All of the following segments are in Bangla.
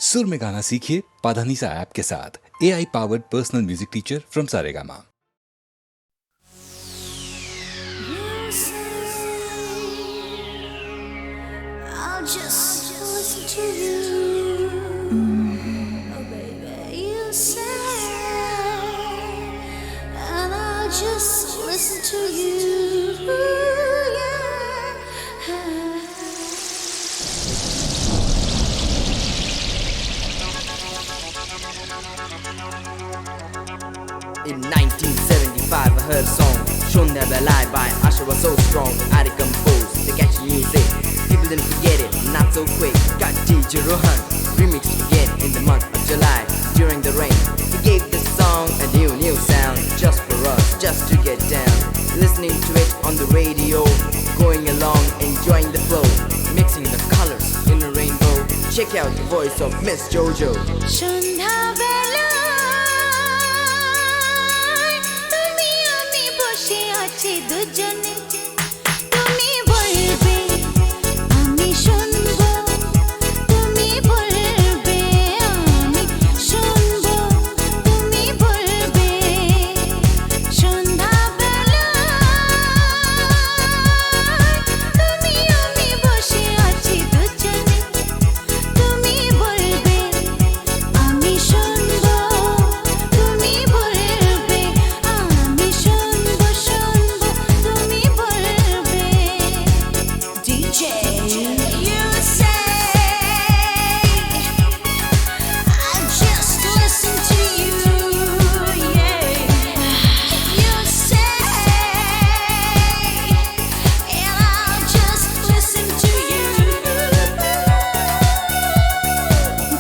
सुर में गाना सीखिए पाधानीसा ऐप के साथ AI powered personal music teacher from Saregama. I'll just listen to you. Oh, baby, you say, and I'll just listen to you. Yeah. In 1975 I heard a song Shonda Belai by Asha was so strong I recomposed the catchy music. People didn't forget it, not so quick. Got DJ Rohan remixed again in the month of July during the rain. He gave the song a new sound just for us, just to get down. Listening to it on the radio, going along, enjoying the flow, mixing the colors in a rainbow. Check out the voice of Miss Jojo. সন্ধ্যা তুমি আমি বসে আছি দুজনে, তুমি বলবে আমি শুনবো, তুমি বলবে আমি শুনবো, তুমি বলবে সন্ধ্যাবেলা তুমি আমি বসে আছি দুজনে, তুমি বলবে আমি শুনবো, তুমি বলবে আমি শুনবো, তুমি বলবে DJ you say I just listen to you, yeah. You say and I'll just listen to you.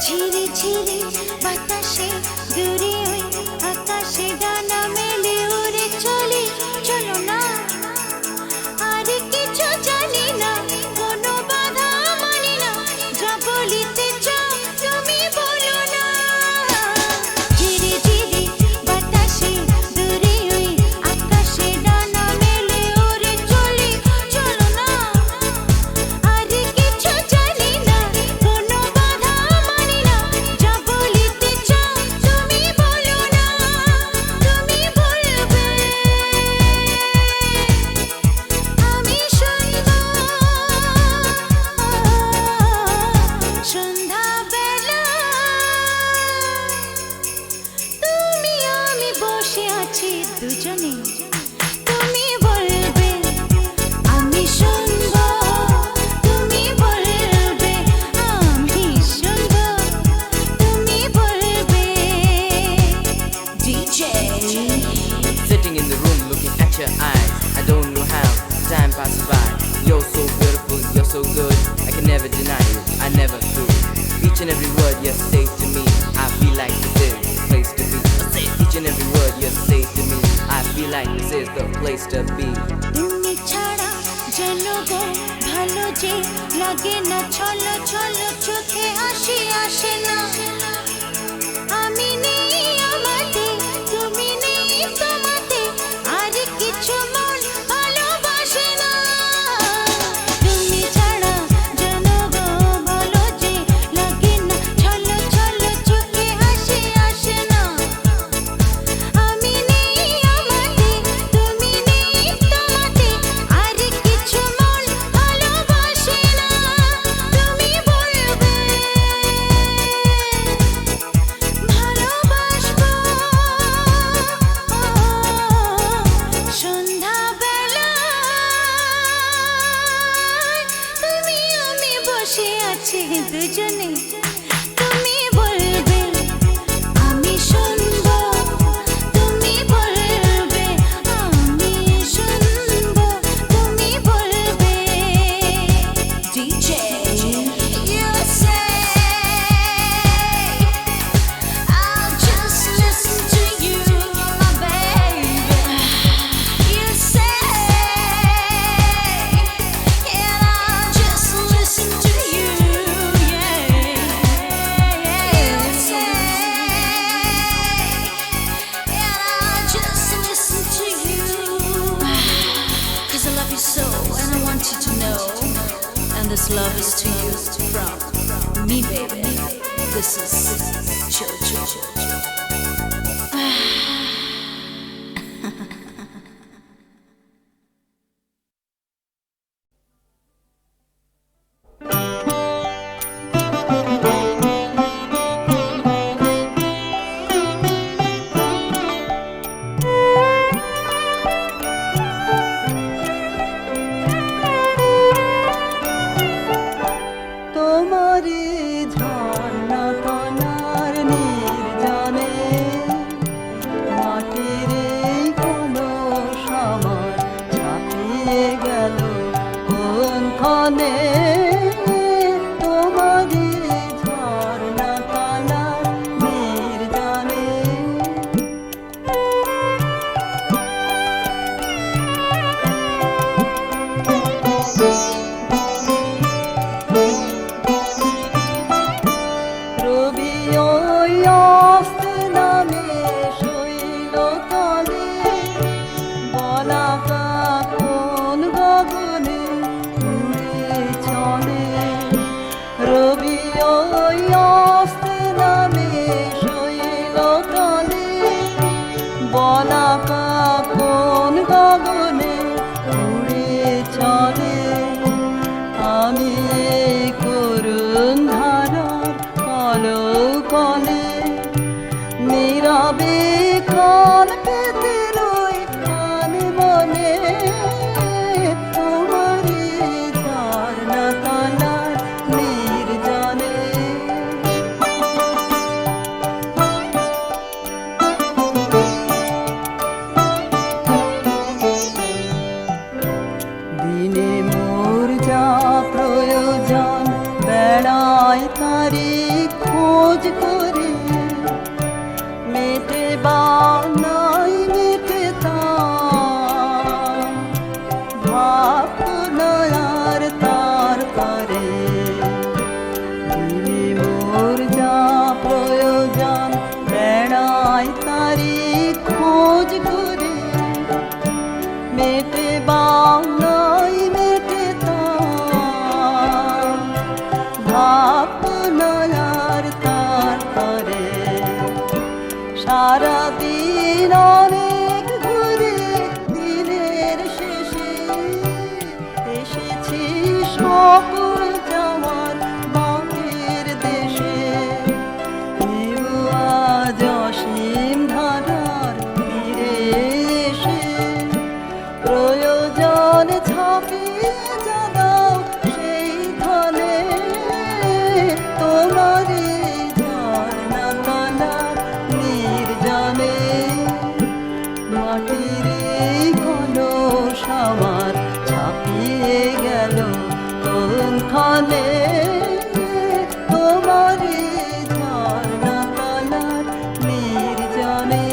ঝিরি ঝিরি বাতাসে দূরে ওই আকাশে ডানা মেলে উড়ে চলি, চলো না আর কিছু জানি না, কোনো বাধা মানি না, যা বলিতে চাও তুমি বলো না। ঝিরি ঝিরি বাতাসে দূরে ওই আকাশে ডানা মেলে উড়ে চলি, চলো না আর কিছু জানি না, কোনো বাধা মানি না, যা বলিতে চাও তুমি বলো না, তুমি বলবে আমি শুনবো। সন্ধ্যাবেলা তুমি আমি বসে আছি দুজনে, তুমি বলবে আমি শুনবো, তুমি বলবে আমি শুনবো, তুমি বলবে DJ Sitting in the room looking at your eyes, I don't know how time passes by. You're so beautiful, you're so good, I can never deny you, I never could. Each and every word you say to me, I feel like this is the place to be. Each and every word you say to me, I feel like this is the place to be. তুমি ছাড়া যেন গো ভালো যে লাগে না, ছলো ছলো চোখে হাসি আসে না, আমি নেই আমাতে তুমি নেই তোমাতে, আর কিছু মন ভালোবাসে না। তুমি ছাড়া যেন গো ভালো যে লাগে না, ছলো ছলো চোখে হাসি আসে না, আমি নেই আমাতে তুমি নেই তোমাতে, আর কিছু মন ভালোবাসে না, তুমি বলবে ভালোবাসবো। সন্ধ্যাবেলা তুমি আমি বসে আছি দুজনে, তুমি বলবে আমি শুনবো, তুমি বলবে আমি শুনবো, তুমি বলবে DJ you say I'll just listen to you, my baby. You say and I'll just listen to you, yeah. This is Churchill. তোমারি ঝর্ণা তনার নির্জনে মাটির এই কলস আমার ছাপিয়ে গেল কোনখানে তোমারি ঝর্ণা তনার নির্জনে রবি ওই অস্তে নামে শৈল তলে বলাকা কোন গগনে উড়ে চলে রবি ওই অস্তে নামে শৈল তলে বলাকা কোন গগনে উড়ে চলে আমি এই করুণ ধারার কলো কলে নীরবে কান পেতে রই কান মনে তোমারি ঝর্ণা তলার নির্জনে দিনে মোর যা প্রয়োজন বেড়ায় তারি খোঁজ করে মেটে বা নাই মেটে তার ভাবনার তার করে দিনে মোর যা প্রয়োজন বেড়ায় তারি খোঁজ করে মেটে বা নাই মেটে তার ভাবনার তার করে সারা দিন অনেক ঘুরে দিনের শেষে এসেছি সকল যাওয়ার বাঁকের দেশে কেউ আজ অসীম ধারার তীরে এসে প্রয়োজন ছাপিয়ে জানাও সেই ধনে তোমারি ঝর্ণা তলার নির্জনে মাটির এই কলস আমার ছাপিয়ে গেল কোনখানে তোমারি ঝর্ণা তলার নির্জনে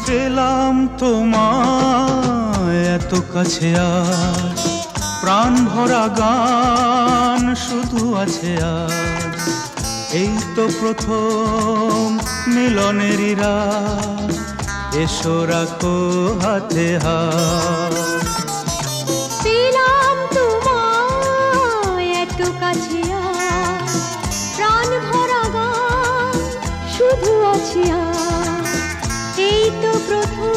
পেলাম তোমায় এত কাছে আর প্রাণ ভরা গান শুধু আছে আর এই তো প্রথম মিলনেরই রাত এসো রাখো হাতে হাত পেলাম তোমায় এত কাছে আজ, প্রাণ ভরা গান শুধু আছে আজ। এই তো প্রথম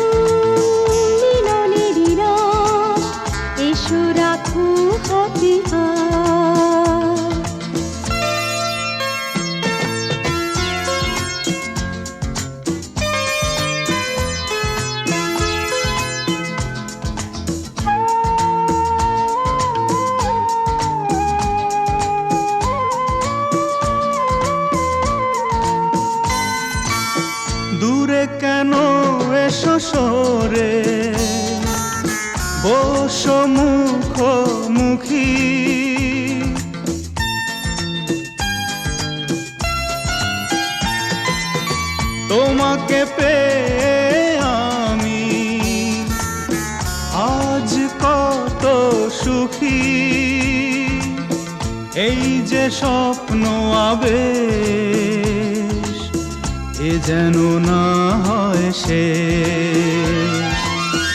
মিলনেরই রাত, এসো রাখো হাতে হাত। দূরে কেন এসো সরে বসো মুখোমুখি তোমাকে পেয়ে আমি আজ কত সুখী এই যে স্বপ্ন আবেশ, এ যেন না হয় শেষ।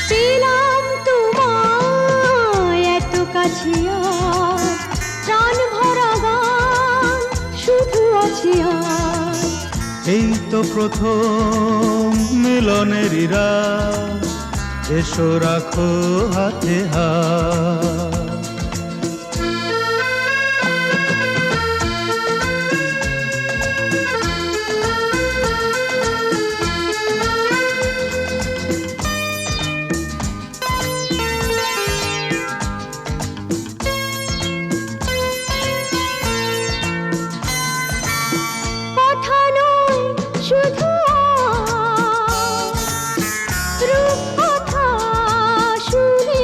পেলাম তোমায় এত কাছে আজ, প্রাণ ভরা গান শুধু আছে আজ। এই তো প্রথম মিলনেরই রাত, এসো রাখো হাতে হাত। কথা নয় শুধু রূপকথা শুনি,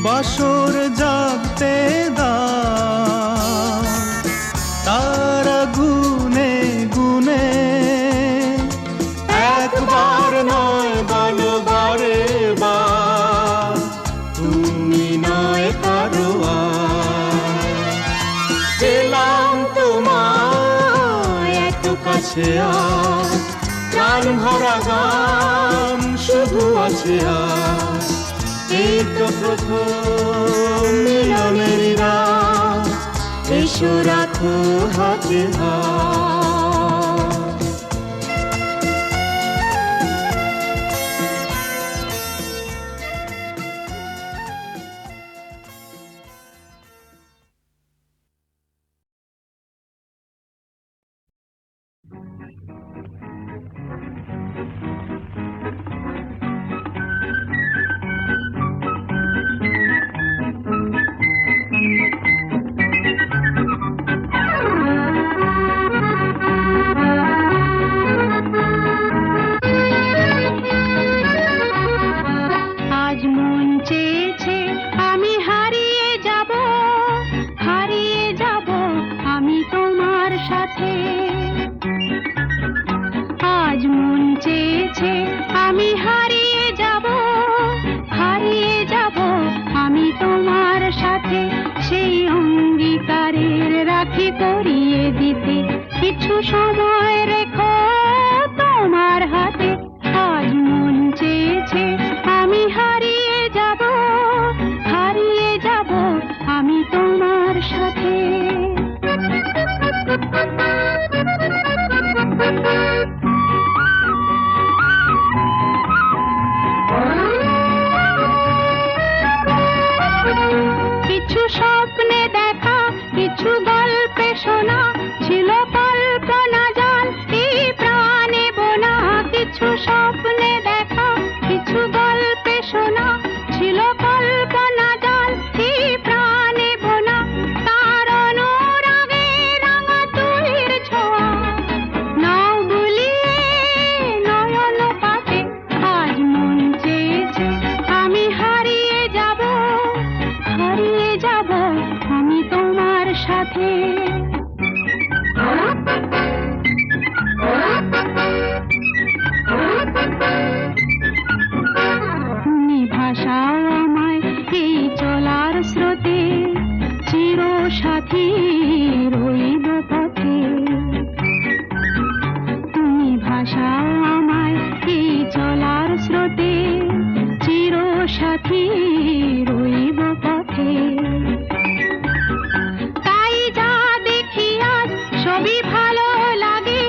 বাসর জাগতে দাও, তারা গুনে গুনে, একবার নয় বলো বারে বার, তুমি নয় কারো আর। পেলাম তোমায় এত কাছে আজ, প্রাণ ভরা গান শুধু আছে আজ। এই তো প্রথম মিলনের রাত, এসো রাখো হাতে হাত। আজ মন চেয়েছে আমি হারিয়ে যাব, হারিয়ে যাব আমি তোমার সাথে। আজ মন চেয়েছে আমি হারিয়ে যাব, হারিয়ে যাব আমি তোমার সাথে। সেই অঙ্গীকারের রাখি পরিয়ে দিতে কিছু সময় রেখো তোমার হাতে। আজ মন চেয়েছে আমি হারিয়ে যাব, হারিয়ে যাব আমি তোমার সাথে। কিছু স্বপ্নে দেখা, কিছু গল্পে শোনা, ছিল কল্পনা জাল এই প্রাণে বোনা। কিছু স্বপ্নে দেখা, কিছু গল্পে শোনা, ছিল কল্পনা জাল এই প্রাণে বোনা। তার অনুরাগে রাঙা তুলির ছোঁয়া নাও বুলিয়ে নয়ন পাতে। আজ মন চেয়েছে আমি হারিয়ে যাব, হারিয়ে যাব আমি তোমার সাথে। তুমি ভাষাও আমায় এই চলার স্রোতে, চির সাথী রইব পথে। তুমি ভাষাও আমায় এই চলার স্রোতে, চির সাথী রইব পথে। তাই যা দেখি আজ সবই ভালো লাগে,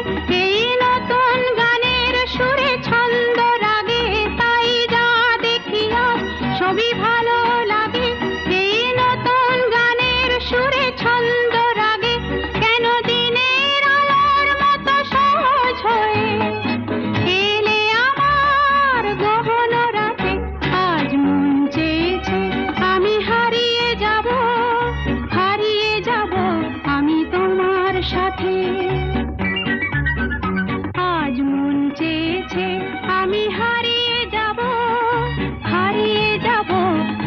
এই নতুন গানের সুরে ছন্দ রাগে। তাই যা দেখি আজ সবই ভালো লাগে, এই নতুন গানের সুরে ছন্দ রাগে। কেন দিনের আলোর মতো সহজ হয়ে এলে আমার গহন রাতে। আজ মন চেয়েছে আমি হারিয়ে যাব, হারিয়ে যাব আমি তোমার সাথে। আজ মন চেয়েছে আমি হারিয়ে যাব, হারিয়ে যাব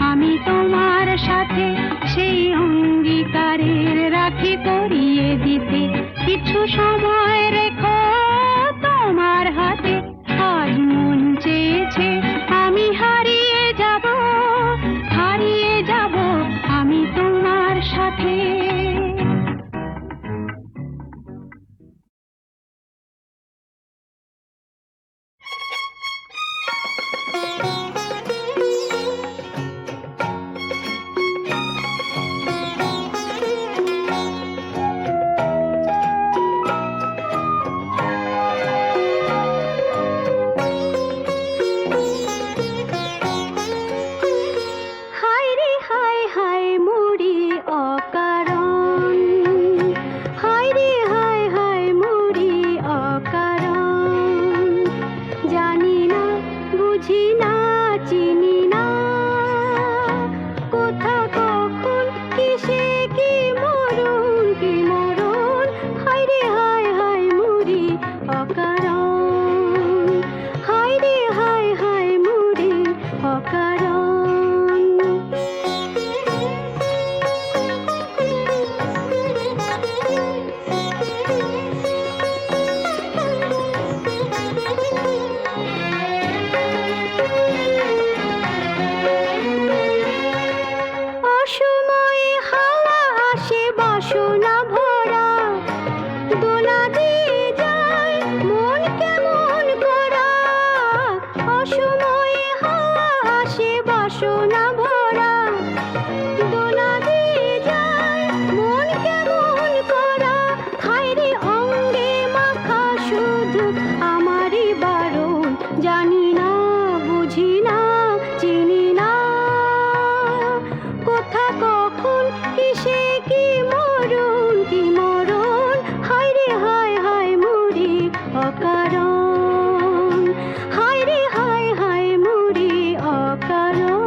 আমি তোমার সাথে। সেই অঙ্গীকারের রাখি পরিয়ে দিতে কিছু সময় রেখো তোমার হাতে। আজ মন চেয়েছে আমি হারিয়ে অকারণ। অসময়ে হাওয়া আসে বাসনা ভরা, দোলা দিয়ে যায় মন কেমন করা। অসময়ে হাওয়া আসে বাসনা ভরা, দোলা দিয়ে যায় মন কেমন করা। হায়রে অঙ্গে মাখা শুধু আমারই বারণ, জানি না বুঝি না চিনি না, কোথা কখন কিসে কি মরণ কি মরণ। হায়রে হায় হায় মরি অকারণ, হায়রে হায় হায় মরি অকারণ।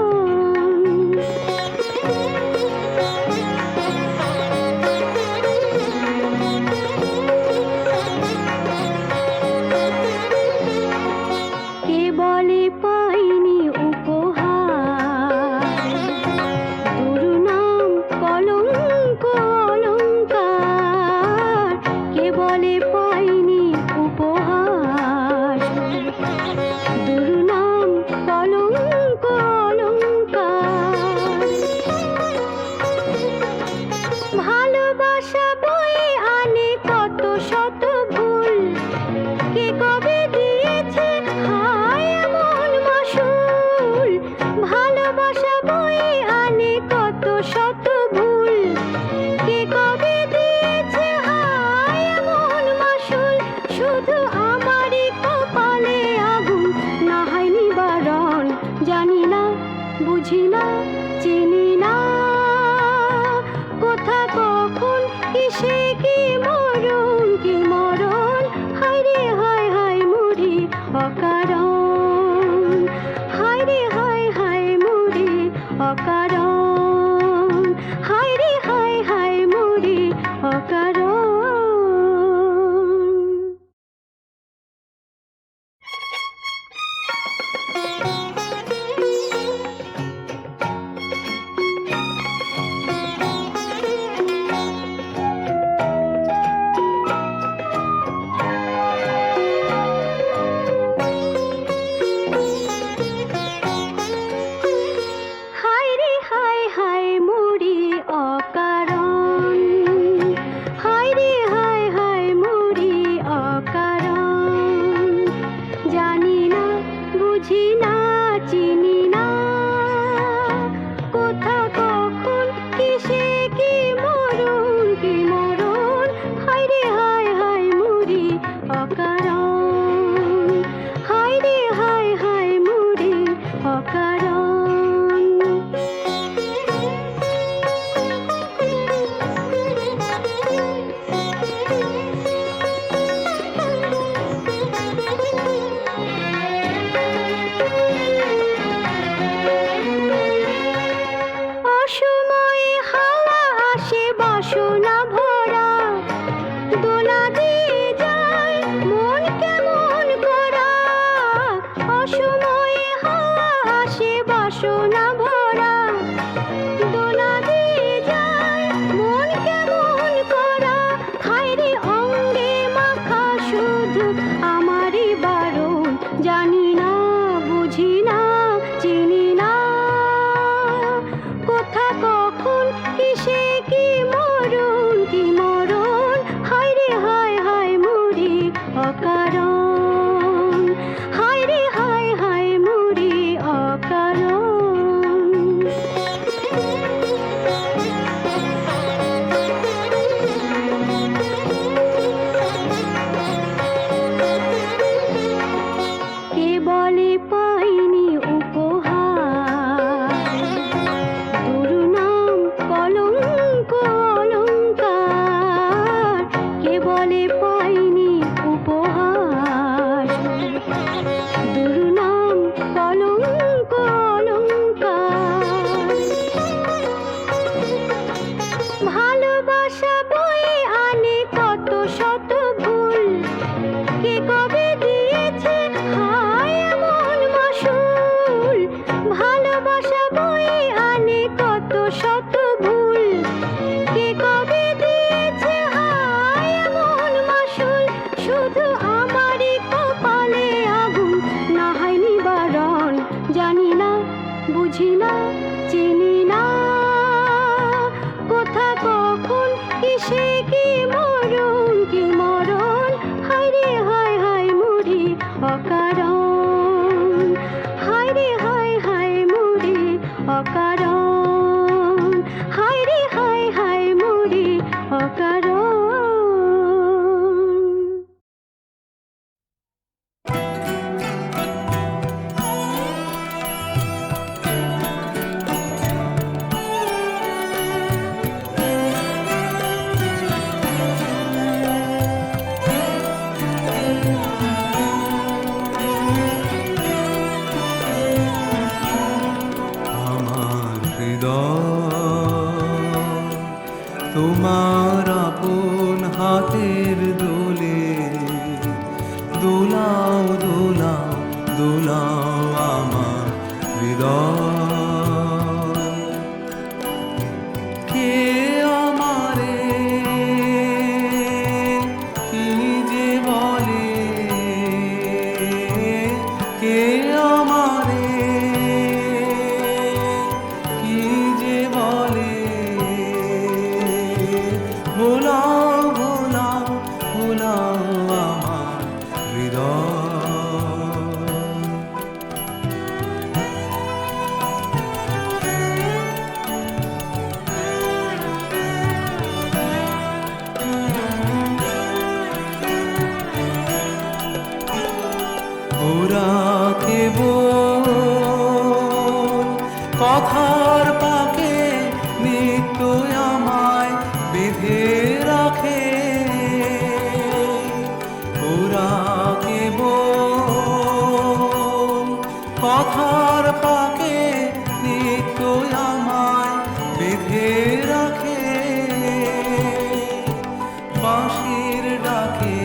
কে বলে পাইনি উপহার, দুর্নাম কলঙ্ক অলঙ্কার। কে বলে পাইনি উপহার, দুর্নাম কলঙ্ক অলঙ্কার। ভালোবাসা বয়ে আনে কত শত ভুল, কে কবে দিয়েছে হায় এমন মাসুল। ভালোবাসা বয়ে আনে কত শত ভুল, কে কবে দিয়েছে হায় এমন মাসুল। শুধু আমারই কপালে আগুন, না হয় নিবারণ, জানি না বুঝি না চিনি না, কোথা কখন কিসে কি মরণ কি মরণ। হায়রে হায় হায় মরি অকারণ, হায়রে হায় হায় মরি অকারণ, হায়রে হায় হায় মরি অকারণ। হায়রে হায় হায় মরি অকারণ, হায়রে হায় হায় মরি অকারণ। জানি না বুঝি না চিনি না, কোথা কখন কিসে কি মরণ কি মরণ। হায়রে হায় হায় মরি অকারণ, হায়রে হায় হায় মরি অকারণ। অসময়ে হাওয়া আসে বাসনা ভরা, দোলা দিয়ে যায় মন কেমন করা। অসময়ে হাওয়া আসে বাসনা ভরা, দোলা দিয়ে যায় মন কেমন করা। হায়রে অঙ্গে মাখা শুধু আমারই বারণ, জানি না বুঝি না চিনি না, কোথা কখন কিসে কি মরণ কি মরণ। হায়রে হায় হায় মরি অকারণ, হায়রে হায় হায় মরি অকারণ। বুঝি না চিনি না কোথা কখন কিসে কি মরণ হায় রে হায় হায় মুড়ি অকারণ হায় রে হায় হায় মুড়ি অকারণ হায় রে হায় হায় মুড়ি অকারণ তোমার আপন হাতের দোলে দোলাও দোলাও দোলাও আমার হৃদয় কে আমারে কি যে বলে কে আমারে কি যে বলে ভোলাও ভোলাও ভোলাও আমার হৃদয় ওরা কেবল কথার পাকে নিত্য আমায় বেঁধে রাখে ওরা কেবল কথার পাকে নিত্য আমায় বেঁধে রাখে বাঁশির ডাকে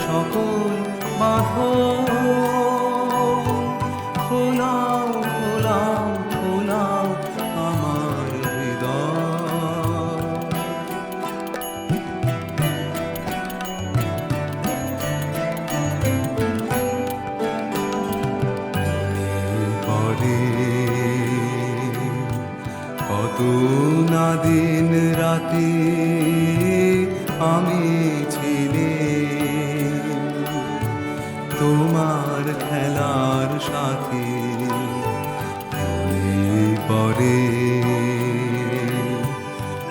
সকল বাঁধন খোলাও খোলাও খোলাও আমার হৃদয় পরে কত না দিন রাতে আমি ছিলে তোমার খেলার সাথে পরে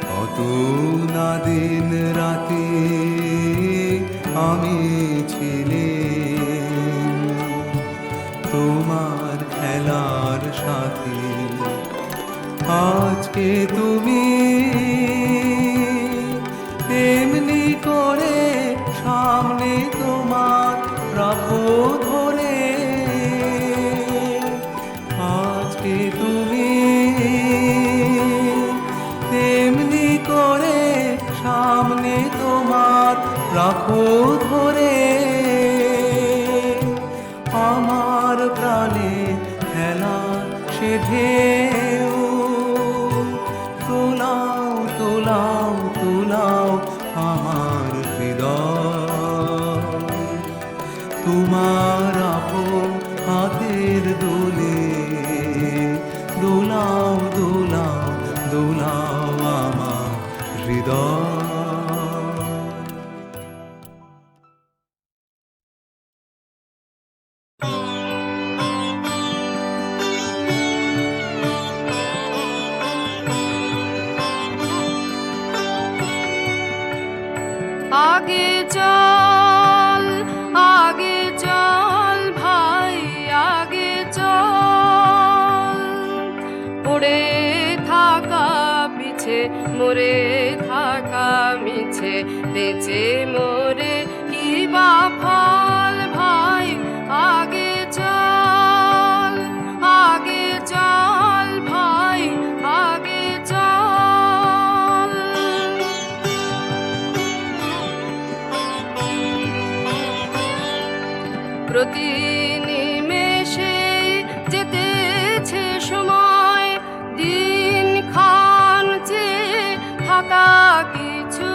কত না দিন রাতে আমি ছিলে তোমার খেলার সাথে আজকে তুমি তেমনি করে সামনে তোমার রাখো ধরে আজকে তুমি তেমনি করে সামনে তোমার রাখো ধরে আমার প্রাণে খেলা সে ঢেউ তোলাও তোলাও তোলাও আমার হৃদয় তোমার আপন হাতের দোলে দোলাও দোলাও দোলাও আমার হৃদয় আগে চল ভাই আগে চল পড়ে থাকা পিছে মরে থাকা মিছে বেঁচে মরে কি বা ফল ভাই আগে চল ভাই আগে চল প্রতি নিমেষে যেতেছে সময় দিন খান চেয়ে থাকা কিছু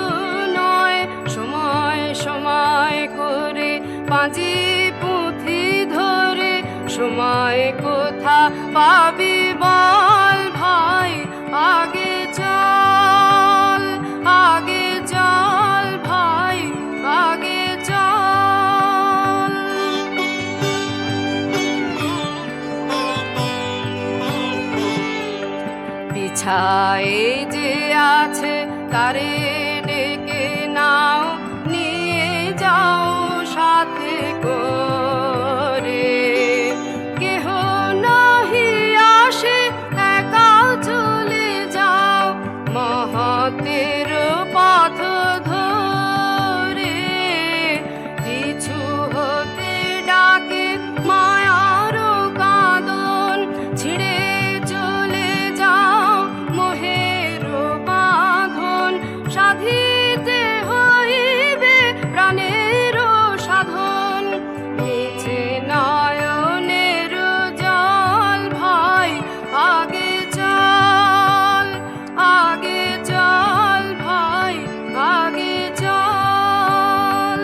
নয় সময় সময় করে পাঁজি পুঁথি ধরে সময় কোথা পাবি বা পিছায় যে আছে তারে ডেকে নাও, নিয়ে যাও সাথে করে। কেহ নাহি আসে একা চলে যাও, মহতের পথ ধরে। কিছু হতে ডাকে মায়ার কাঁদন, ছিঁড়ে চলে যাও মোহের বাঁধন। সাধিতে হইবে প্রাণের সাধন, নিচে নয়নের জল ভাই আগে চল, আগে চল ভাই আগে চল।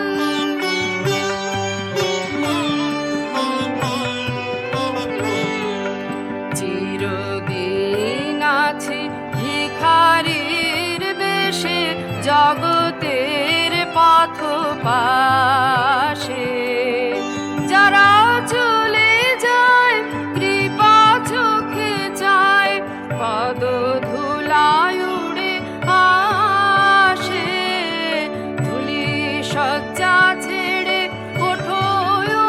চিরদিন আছি ভিখারির বেশে জগতের পথ পাশে। যারা চলে যায় কৃপা চোখে চায়, পদ ধুলায় উড়ে আসে। ধুলি শয্যা ছেড়ে ওঠো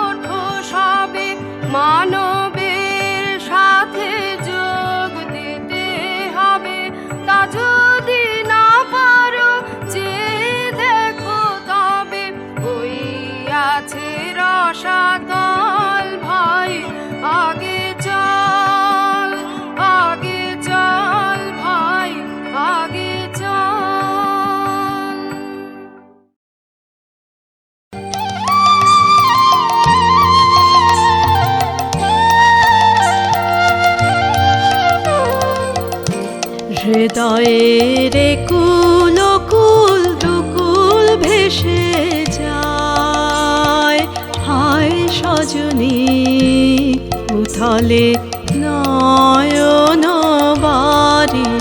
ওঠো সবে, মানবের সাথে যোগ দিতে হবে। তা যদি না পারো যে দেখো তবে, ওই আছে রসাতল ভাই আগে চল, আগে চল ভাই আগে চল। হৃদয়ের কুল কুল দুকুল ভেসে যায়, হায় সজনী উথলে নয়ন বারি।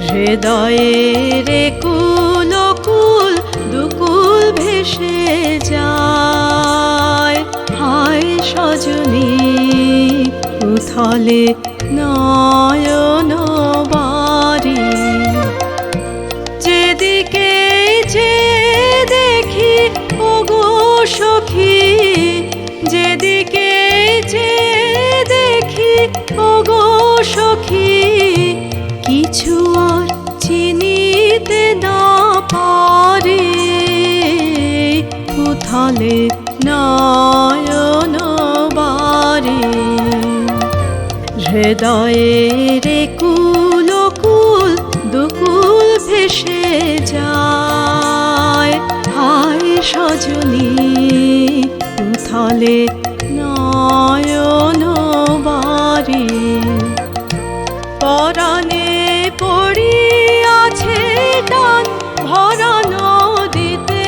হৃদয়ের কুল কুল দুকুল ভেসে যায়, হায় সজনী উথলে নয়ন বারি। যেদিকে যে দেখি ওগো সখী, যেদিকে যে দেখি ওগো সখী, কিছু আর চিনিতে না পারি। উথলে নয়ন বারি। হৃদয়ের কুল কুল দুকুল ভেসে যায়, হায় সজনী উথলে নয়ন বারি। পরাণে পড়িয়াছে টান, ভরা নদীতে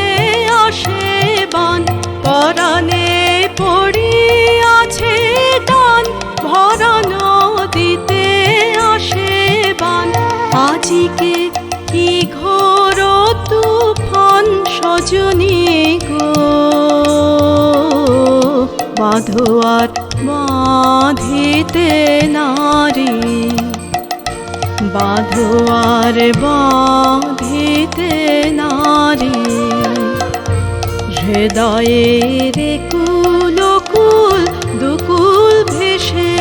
আসে বান। পরাণে পড়িয়াছে টান, ভরা নদীতে আসে বান। আজিকে কি ঘোর তুফান সজনী গো, বাঁধো আর বাঁধিতে নারী। বাঁধো আর বাঁধিতে নারী। হৃদয়ের কুল কুল দুকুল ভেসে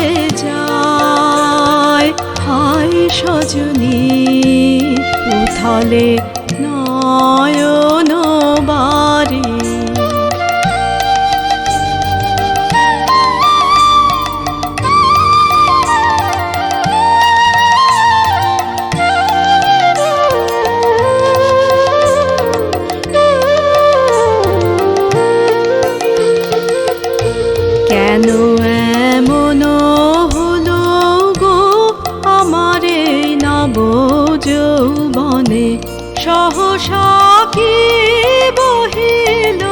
যায়, হায় সজনী উথলে নয়ন বারি। কেন এমন হলো গো আমার এই নব যৌবনে, সহসা কি বহিল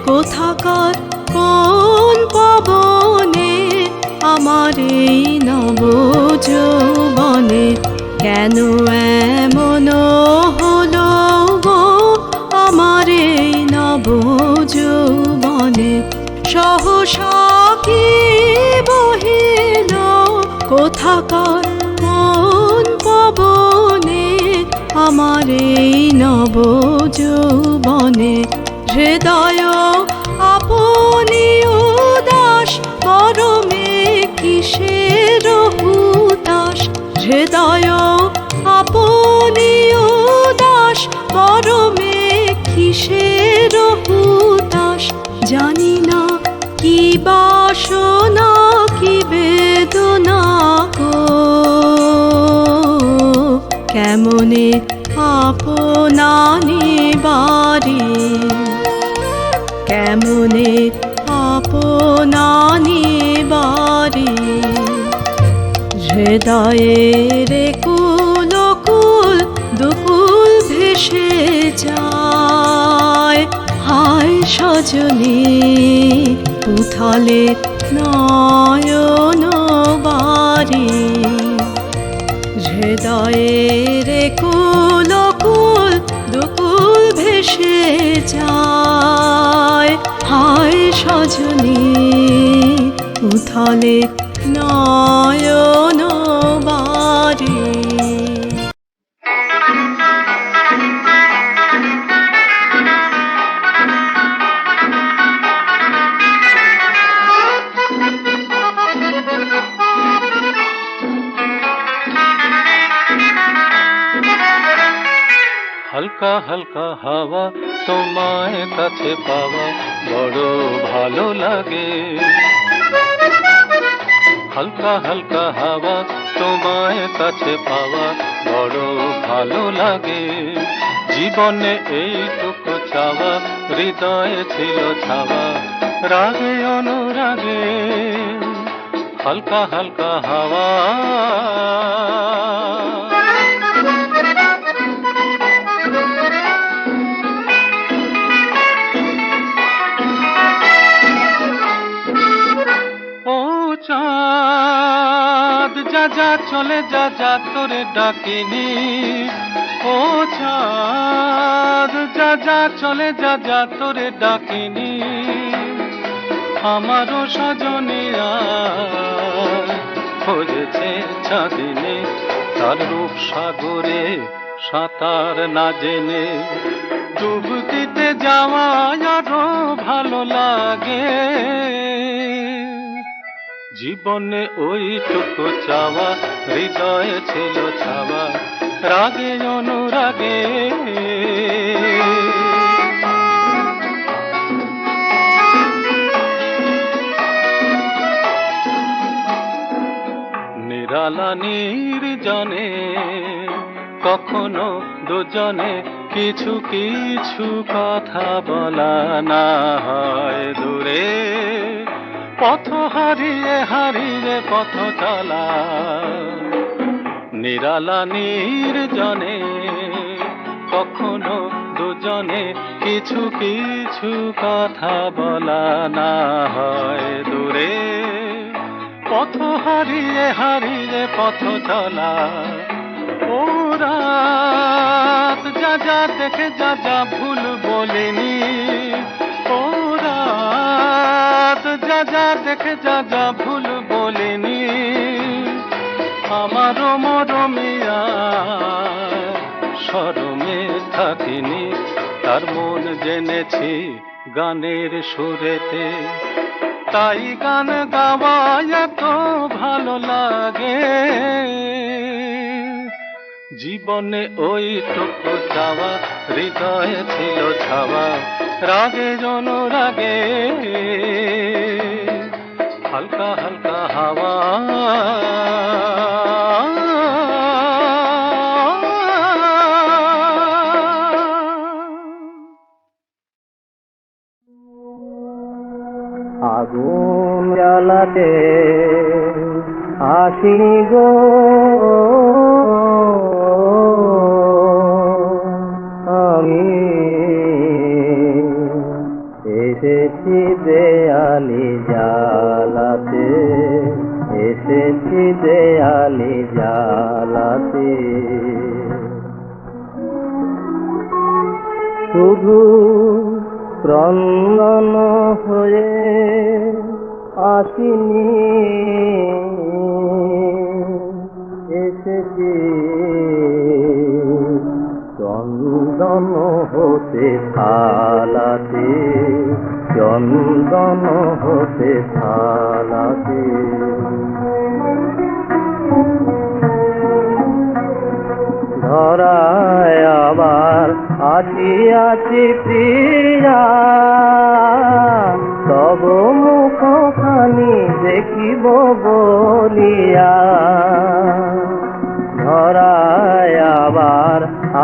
কোথাকার কোন পবনে, আমার এই নব যৌবনে। কেন এমন হলো গো আমার এই নব যৌবনে, সহসা কি বহিল কোথাকার পবনে আমার এই নব যৌবনে হৃদয় আপনি উদাস পরমে কিসের হুতাশ হৃদয় আপনি উদাস পরমে কিসের হুতাশ জানি না কি বাসনা কি বেদনা গো কেমনে আপনা নিবারে কেমনে আপনা নিবারে হৃদয়ের কুল কুল দুকুল ভেসে যায় হায় সজনী উথালে নয়ন বাড়ি হৃদয়ের কুল কুল দুকুল ভেসে যায় হায় সজনী উথালে নয়ন বাড়ি হালকা হালকা হাওয়া তোমায় কাছে পাওয়া বড় ভালো লাগে হালকা হালকা হাওয়া তোমায় কাছে পাওয়া বড় ভালো লাগে জীবনে এইটুকু চাওয়া হৃদয়ে ছিল ছাওয়া রাগে অনুরাগে হালকা হালকা হাওয়া চাঁদ যা যা চলে যা যা তোরে ডাকিনি ও চাঁদ যা যা চলে যা যা তোরে ডাকিনি আমারও সজনিয়া খোঁজেছে চাঁদিনী তার রূপ সাগরে সাঁতার না জেনে ডুব দিতে যাওয়া আরো ভালো লাগে জীবনে ওইটুকু চাওয়া হৃদয়ে ছিল ছাওয়া রাগে অনুরাগে নিরালা নির্জনে কখনো দুজনে কিছু কিছু কথা বলা না হয় দূরে পথ হারিয়ে হারিয়ে পথ চলা নিরালা নির্জনে কখনো দুজনে কিছু কিছু কথা বলা না হয় দূরে পথ হারিয়ে হারিয়ে পথ চলা ও রাত যা যা দেখে যা যা ভুল বলিনি ও রাত যা যা দেখে যা যা ভুল বলিনি আমারও মরমিয়া শরমে থাকিনি তার মন জেনেছি গানের সুরেতে তাই গান গাওয়া এত ভালো লাগে জীবনে ওইটুকু চাওয়া হৃদয়ে ছিল ছাওয়া রাগে অনুরাগে হালকা হালকা হাওয়া আগুন জ্বালাতে আসি গো আমি এসেছি দেয়ালি জ্বালাতে এসেছি দেয়ালি জ্বালাতে শুধু ক্রন্দন হয়ে আসিনি এসেছি হতে থালাতে, চন্দন হতে থালাতে। ধরায় আবার আসিয়াছি প্রিয়া, তব মুখখানি দেখিব বলিয়া। ধরায় আবার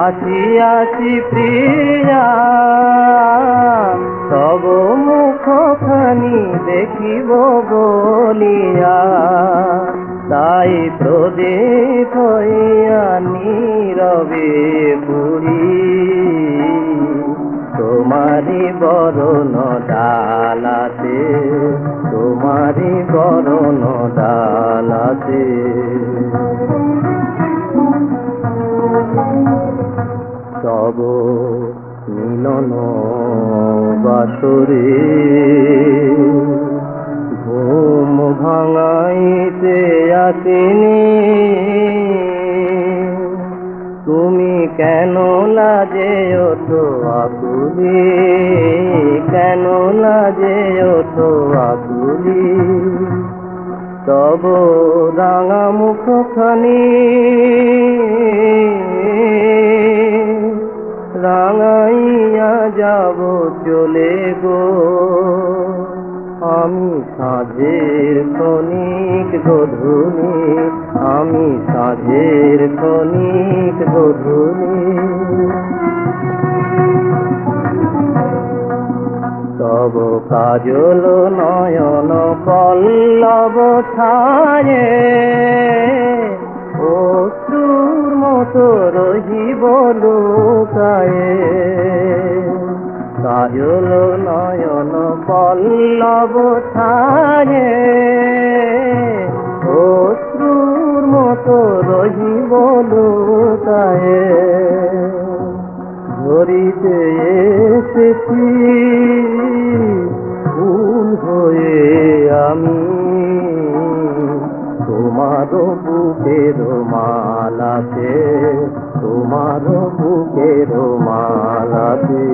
আসিয়াছি প্রিয়া, তব মুখখানি দেখিব বলিয়া। তাই প্রদীপ হইয়া নীরবে পুরি, তোমারি বরণ ডালাতে, তোমারি বরণ ডালাতে। তব মিলন বাসরে ঘুম ভাঙাইতে আসিনি, তুমি কেন লাজে ওঠো আকুলি, কেন লাজে ওঠো আকুলি। তব রাঙা মুখখানি রাঙাইয়া যাব চলে গো, আমি সাঁঝের ক্ষণিক গধূলি, আমি সাঁঝের ক্ষণিক গধূলি। তব কাজল নয়ন পল্লব ছায়ে, অশ্রুর মতো রহিব লুকায়ে। কাজল নয়ন পল্লব ছায়ে, অশ্রুর মতো রহিব লুকায়ে। ধরিতে এসেছি ফুল হয়ে আমি, তোমার বুকের মালাতে, তোমার বুকের মালাতে।